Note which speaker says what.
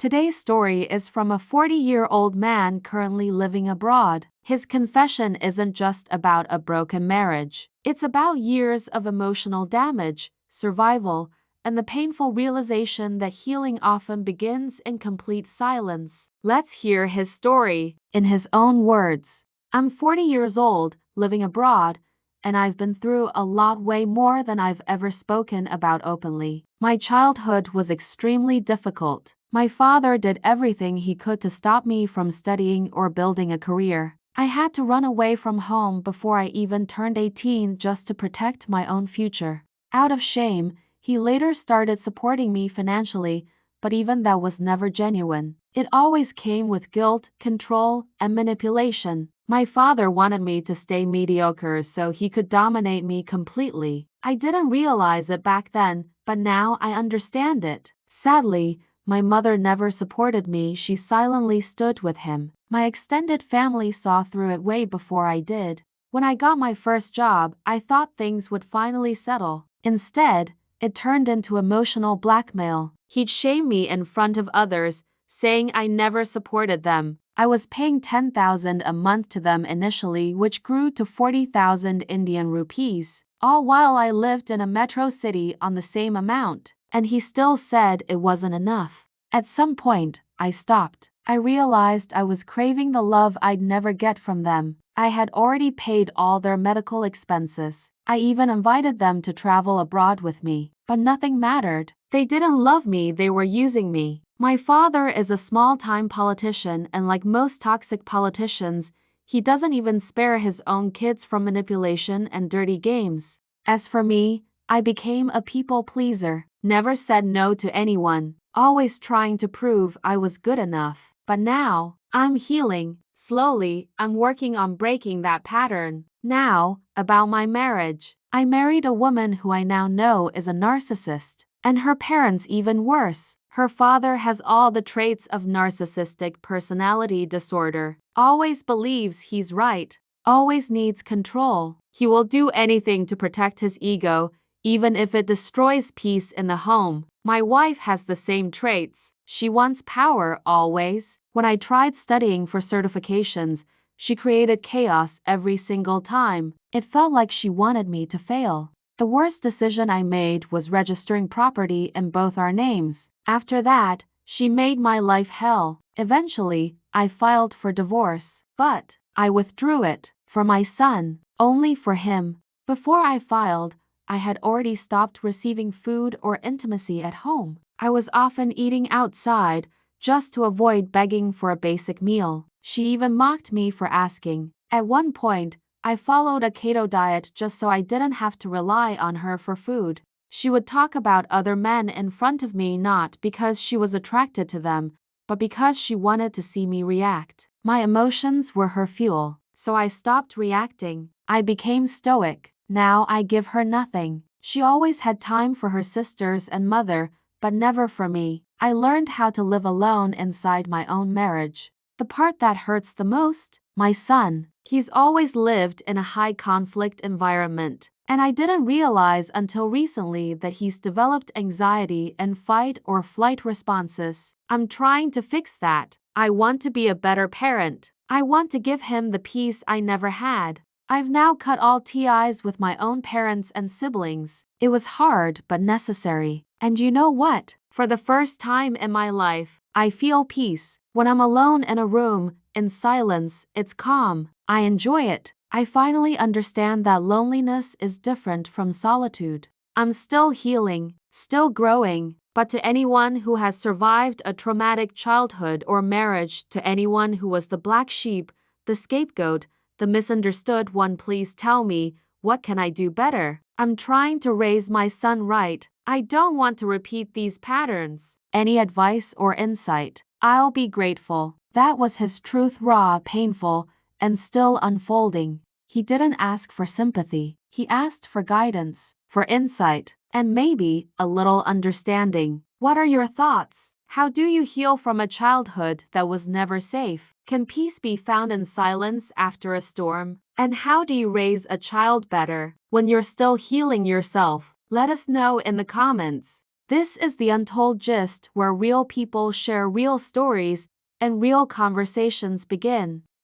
Speaker 1: Today's story is from a 40-year-old man currently living abroad. His confession isn't just about a broken marriage. It's about years of emotional damage, survival, and the painful realization that healing often begins in complete silence. Let's hear his story. In his own words, "I'm 40 years old, living abroad, and I've been through a lot, way more than I've ever spoken about openly. My childhood was extremely difficult. My father did everything he could to stop me from studying or building a career. I had to run away from home before I even turned 18 just to protect my own future. Out of shame, he later started supporting me financially, but even that was never genuine. It always came with guilt, control, and manipulation. My father wanted me to stay mediocre so he could dominate me completely. I didn't realize it back then, but now I understand it. Sadly, my mother never supported me. She silently stood with him. My extended family saw through it way before I did. When I got my first job, I thought things would finally settle. Instead, it turned into emotional blackmail. He'd shame me in front of others, saying I never supported them. I was paying 10,000 a month to them initially, which grew to 40,000 Indian rupees, all while I lived in a metro city on the same amount, and he still said it wasn't enough. At some point, I stopped. I realized I was craving the love I'd never get from them. I had already paid all their medical expenses. I even invited them to travel abroad with me, but nothing mattered. They didn't love me, they were using me. My father is a small-time politician, and like most toxic politicians, he doesn't even spare his own kids from manipulation and dirty games. As for me, I became a people pleaser, never said no to anyone, always trying to prove I was good enough. But now, I'm healing. Slowly, I'm working on breaking that pattern. Now, about my marriage. I married a woman who I now know is a narcissist, and her parents even worse. Her father has all the traits of narcissistic personality disorder, always believes he's right, always needs control. He will do anything to protect his ego, even if it destroys peace in the home. My wife has the same traits. She wants power always. When I tried studying for certifications, she created chaos every single time. It felt like she wanted me to fail. The worst decision I made was registering property in both our names. After that, she made my life hell. Eventually, I filed for divorce, but I withdrew it for my son, only for him. Before I filed, I had already stopped receiving food or intimacy at home. I was often eating outside just to avoid begging for a basic meal. She even mocked me for asking. At one point, I followed a keto diet just so I didn't have to rely on her for food. She would talk about other men in front of me not because she was attracted to them, but because she wanted to see me react. My emotions were her fuel, so I stopped reacting. I became stoic. Now I give her nothing. She always had time for her sisters and mother, but never for me. I learned how to live alone inside my own marriage. The part that hurts the most? My son. He's always lived in a high-conflict environment, and I didn't realize until recently that he's developed anxiety and fight or flight responses. I'm trying to fix that. I want to be a better parent. I want to give him the peace I never had. I've now cut all ties with my own parents and siblings. It was hard but necessary. And you know what? For the first time in my life, I feel peace. When I'm alone in a room, in silence, it's calm. I enjoy it. I finally understand that loneliness is different from solitude. I'm still healing, still growing, but to anyone who has survived a traumatic childhood or marriage, to anyone who was the black sheep, the scapegoat, the misunderstood one, please tell me, what can I do better? I'm trying to raise my son right. I don't want to repeat these patterns. Any advice or insight? I'll be grateful. That was his truth, raw, painful, and still unfolding. He didn't ask for sympathy. He asked for guidance, for insight, and maybe a little understanding. What are your thoughts? How do you heal from a childhood that was never safe? Can peace be found in silence after a storm? And how do you raise a child better when you're still healing yourself? Let us know in the comments. This is the Untold Gist, where real people share real stories and real conversations begin.